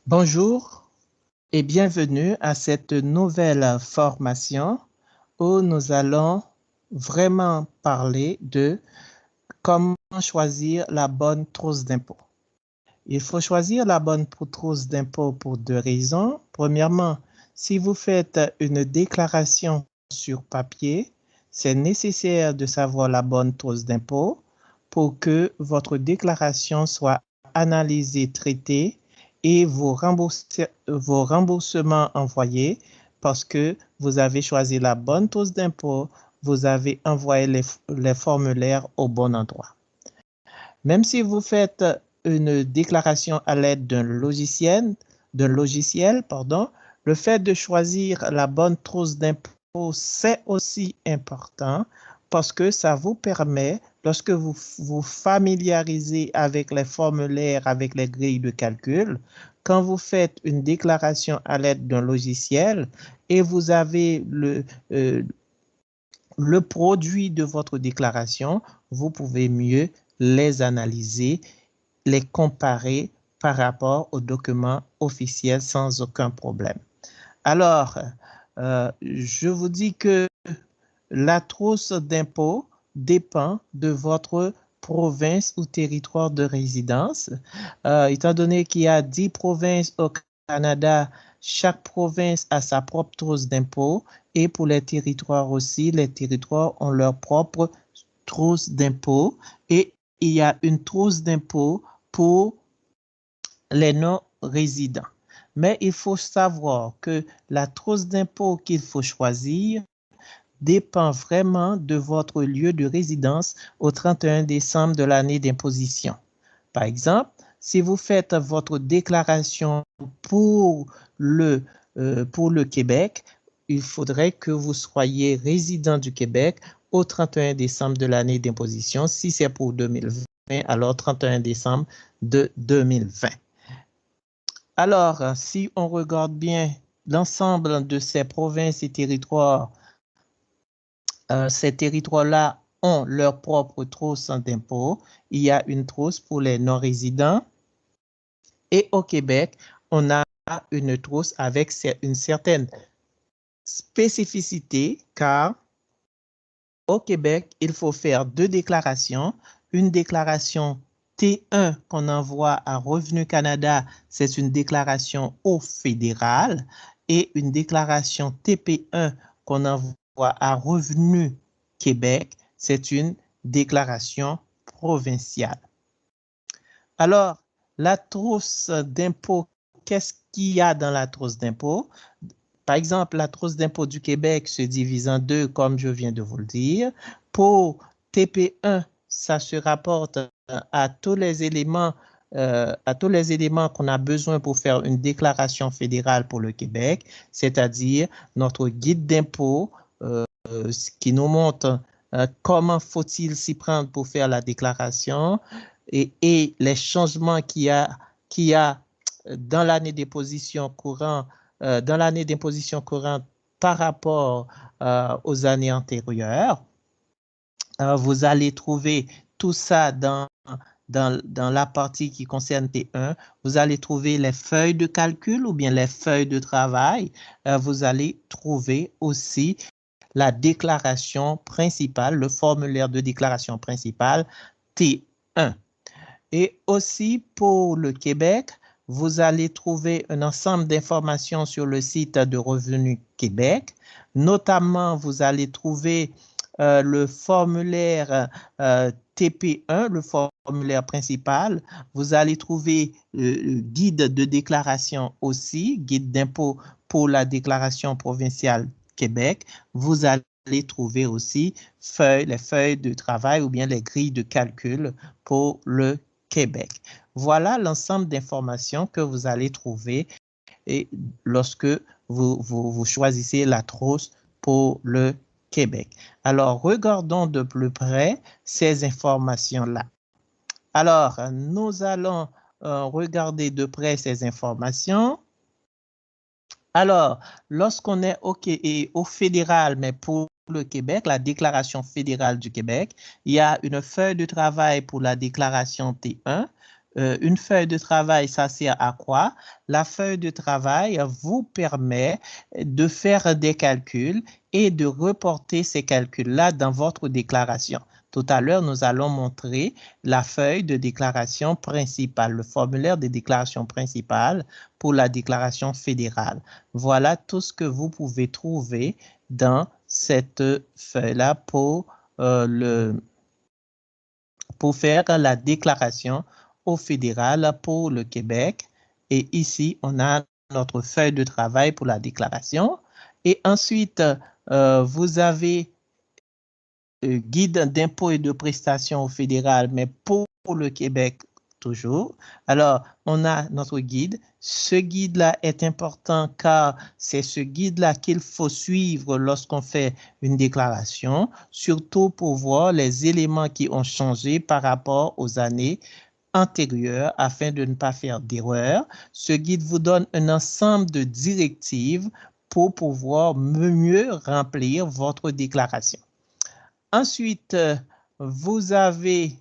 Bonjour et bienvenue à cette nouvelle formation où nous allons vraiment parler de comment choisir la bonne trousse d'impôt. Il faut choisir la bonne trousse d'impôt pour deux raisons. Premièrement, si vous faites une déclaration sur papier, c'est nécessaire de savoir la bonne trousse d'impôt pour que votre déclaration soit analysée, traitée et vos remboursements envoyés parce que vous avez choisi la bonne trousse d'impôt, vous avez envoyé les formulaires au bon endroit. Même si vous faites une déclaration à l'aide d'un logiciel, le fait de choisir la bonne trousse d'impôt, c'est aussi important parce que ça vous permet, lorsque vous vous familiarisez avec les formulaires, avec les grilles de calcul, quand vous faites une déclaration à l'aide d'un logiciel et vous avez le produit de votre déclaration, vous pouvez mieux les analyser, les comparer par rapport aux documents officiels sans aucun problème. Alors, je vous dis que la trousse d'impôt dépend de votre province ou territoire de résidence. Étant donné qu'il y a 10 provinces au Canada, chaque province a sa propre trousse d'impôt et pour les territoires aussi, les territoires ont leur propre trousse d'impôt et il y a une trousse d'impôt pour les non-résidents. Mais il faut savoir que la trousse d'impôt qu'il faut choisir dépend vraiment de votre lieu de résidence au 31 décembre de l'année d'imposition. Par exemple, si vous faites votre déclaration pour le Québec, il faudrait que vous soyez résident du Québec au 31 décembre de l'année d'imposition. Si c'est pour 2020, alors 31 décembre de 2020. Alors, si on regarde bien l'ensemble de ces provinces et territoires, ces territoires-là ont leur propre trousse d'impôt. Il y a une trousse pour les non-résidents. Et au Québec, on a une trousse avec une certaine spécificité car au Québec, il faut faire deux déclarations. Une déclaration T1 qu'on envoie à Revenu Canada, c'est une déclaration au fédéral. Et une déclaration TP1 qu'on envoie à Revenu Québec, c'est une déclaration provinciale. Alors, la trousse d'impôt, qu'est-ce qu'il y a dans la trousse d'impôt? Par exemple, la trousse d'impôt du Québec se divise en deux, comme je viens de vous le dire. Pour TP1, ça se rapporte à tous les éléments qu'on a besoin pour faire une déclaration fédérale pour le Québec, c'est-à-dire notre guide d'impôt qui nous montre comment faut-il s'y prendre pour faire la déclaration et les changements qu'il y a dans l'année d'imposition courante par rapport aux années antérieures. Vous allez trouver tout ça dans la partie qui concerne T1. Vous allez trouver les feuilles de calcul ou bien les feuilles de travail. Vous allez trouver aussi la déclaration principale, le formulaire de déclaration principale T1. Et aussi pour le Québec, vous allez trouver un ensemble d'informations sur le site de Revenu Québec. Notamment, vous allez trouver le formulaire TP1, le formulaire principal. Vous allez trouver le guide de déclaration aussi, guide d'impôt pour la déclaration provinciale Québec. Vous allez trouver aussi les feuilles de travail ou bien les grilles de calcul pour le Québec. Voilà l'ensemble d'informations que vous allez trouver et lorsque vous choisissez la trousse pour le Québec. Alors, regardons de plus près ces informations-là. Alors, nous allons regarder de près ces informations. Alors, lorsqu'on est au fédéral, mais pour le Québec, la déclaration fédérale du Québec, il y a une feuille de travail pour la déclaration T1, une feuille de travail, ça sert à quoi? La feuille de travail vous permet de faire des calculs et de reporter ces calculs-là dans votre déclaration. Tout à l'heure, nous allons montrer la feuille de déclaration principale, le formulaire de déclaration principale pour la déclaration fédérale. Voilà tout ce que vous pouvez trouver dans cette feuille-là pour faire la déclaration au fédéral pour le Québec. Et ici, on a notre feuille de travail pour la déclaration. Et ensuite, vous avez guide d'impôts et de prestations au fédéral, mais pour le Québec toujours. Alors, on a notre guide. Ce guide-là est important car c'est ce guide-là qu'il faut suivre lorsqu'on fait une déclaration, surtout pour voir les éléments qui ont changé par rapport aux années antérieures afin de ne pas faire d'erreur. Ce guide vous donne un ensemble de directives pour pouvoir mieux remplir votre déclaration. Ensuite, vous avez,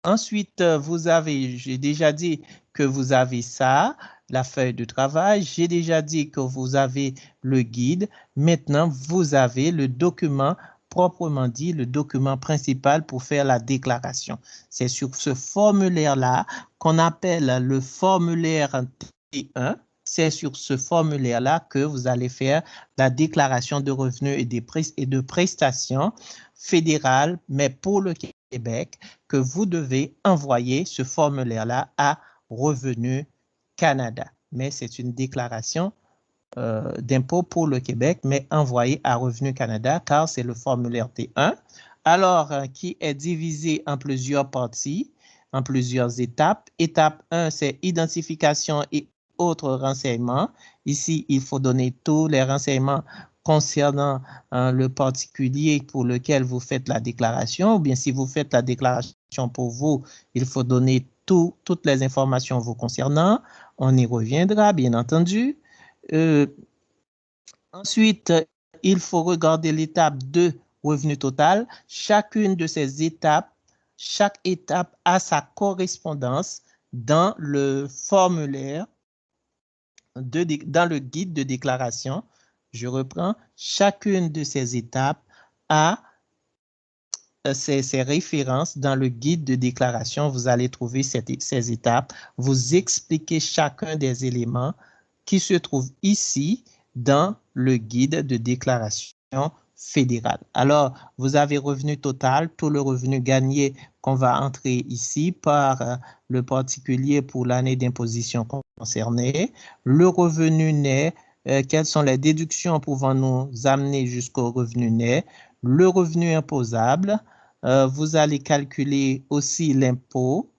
j'ai déjà dit que vous avez ça, la feuille de travail. J'ai déjà dit que vous avez le guide. Maintenant, vous avez le document proprement dit, le document principal pour faire la déclaration. C'est sur ce formulaire-là qu'on appelle le formulaire T1. C'est sur ce formulaire-là que vous allez faire la déclaration de revenus et de prestations fédérales, mais pour le Québec, que vous devez envoyer ce formulaire-là à Revenu Canada. Mais c'est une déclaration d'impôt pour le Québec, mais envoyée à Revenu Canada, car c'est le formulaire T1. Alors, qui est divisé en plusieurs parties, en plusieurs étapes. Étape 1, c'est identification et autres renseignements. Ici, il faut donner tous les renseignements concernant le particulier pour lequel vous faites la déclaration, ou bien si vous faites la déclaration pour vous, il faut donner toutes les informations vous concernant. On y reviendra, bien entendu. Ensuite, il faut regarder l'étape 2, revenu total. Chacune de ces étapes, chaque étape a sa correspondance dans le formulaire, dans le guide de déclaration. Je reprends, chacune de ces étapes a ces références dans le guide de déclaration. Vous allez trouver ces étapes. Vous expliquez chacun des éléments qui se trouvent ici dans le guide de déclaration fédérale. Alors, vous avez revenu total, tout le revenu gagné qu'on va entrer ici par le particulier pour l'année d'imposition concernée, le revenu net, quelles sont les déductions pouvant nous amener jusqu'au revenu net, le revenu imposable, vous allez calculer aussi l'impôt.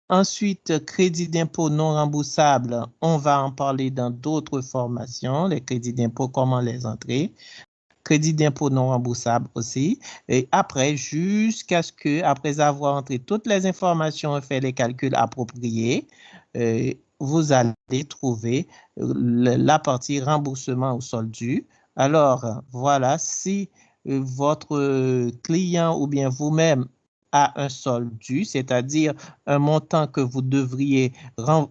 Ensuite, crédit d'impôt non remboursable, on va en parler dans d'autres formations, les crédits d'impôt, comment les entrer. Crédit d'impôt non remboursable aussi. Et après, jusqu'à ce que, après avoir entré toutes les informations et fait les calculs appropriés, vous allez trouver la partie remboursement au solde dû. Alors, voilà, si votre client ou bien vous-même a un solde dû, c'est-à-dire un montant que vous devriez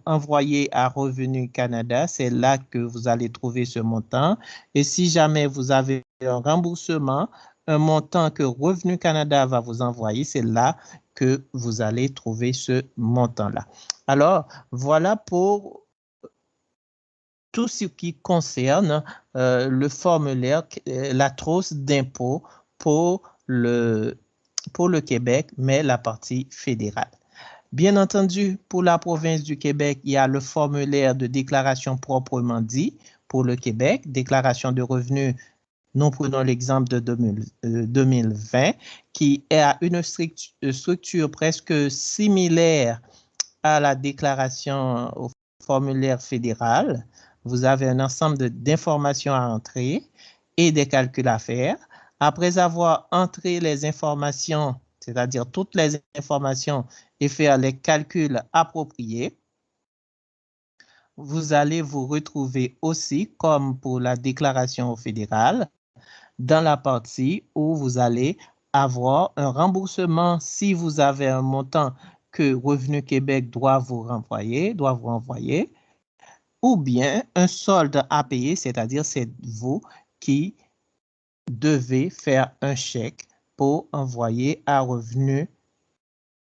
envoyer à Revenu Canada, c'est là que vous allez trouver ce montant. Et si jamais vous avez un remboursement, un montant que Revenu Canada va vous envoyer, c'est là que vous allez trouver ce montant-là. Alors, voilà pour tout ce qui concerne le formulaire, la trousse d'impôt pour le Québec, mais la partie fédérale. Bien entendu, pour la province du Québec, il y a le formulaire de déclaration proprement dit pour le Québec, déclaration de revenus. Nous prenons l'exemple de 2020, qui a une structure presque similaire à la déclaration au formulaire fédéral. Vous avez un ensemble d'informations à entrer et des calculs à faire. Après avoir entré les informations, c'est-à-dire toutes les informations, et faire les calculs appropriés, vous allez vous retrouver aussi, comme pour la déclaration fédérale, dans la partie où vous allez avoir un remboursement si vous avez un montant que Revenu Québec doit vous renvoyer, ou bien un solde à payer, c'est-à-dire c'est vous qui devez faire un chèque pour envoyer à Revenu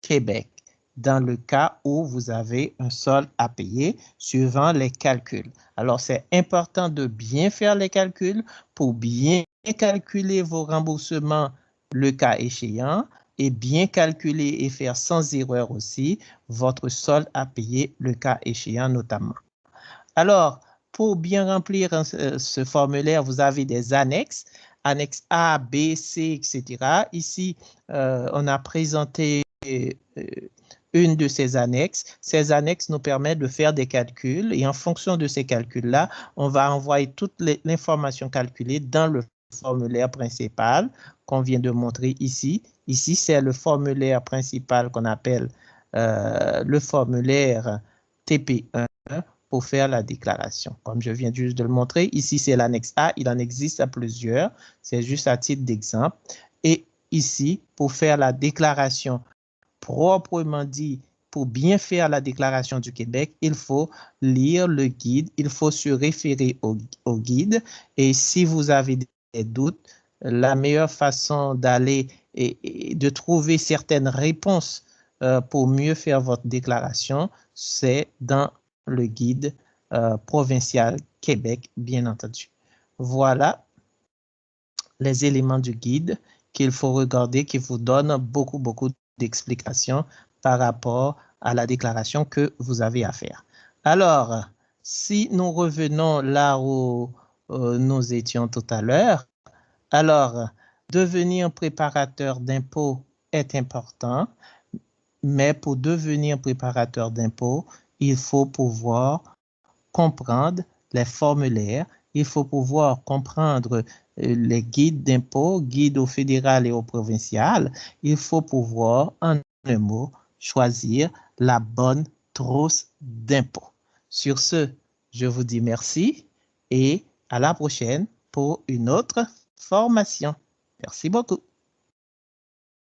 Québec, dans le cas où vous avez un solde à payer suivant les calculs. Alors, c'est important de bien faire les calculs pour bien calculer vos remboursements le cas échéant et bien calculer et faire sans erreur aussi votre solde à payer le cas échéant notamment. Alors, pour bien remplir ce formulaire, vous avez des annexes, annexes A, B, C, etc. Ici, on a présenté une de ces annexes. Ces annexes nous permettent de faire des calculs et en fonction de ces calculs-là, on va envoyer toute l'information calculée dans le formulaire principal qu'on vient de montrer ici. Ici, c'est le formulaire principal qu'on appelle le formulaire TP1 pour faire la déclaration. Comme je viens juste de le montrer, ici, c'est l'annexe A. Il en existe à plusieurs. C'est juste à titre d'exemple. Et ici, pour faire la déclaration proprement dit, pour bien faire la déclaration du Québec, il faut lire le guide, il faut se référer au guide. Et si vous avez des doutes, la meilleure façon d'aller et de trouver certaines réponses pour mieux faire votre déclaration, c'est dans le guide provincial Québec, bien entendu. Voilà les éléments du guide qu'il faut regarder, qui vous donnent beaucoup d'explications par rapport à la déclaration que vous avez à faire. Alors, si nous revenons là où nous étions tout à l'heure, alors, devenir préparateur d'impôts est important, mais pour devenir préparateur d'impôts, il faut pouvoir comprendre les formulaires, il faut pouvoir comprendre les guides d'impôts, guides au fédéral et au provincial. Il faut pouvoir, en un mot, choisir la bonne trousse d'impôts. Sur ce, je vous dis merci et à la prochaine pour une autre formation. Merci beaucoup.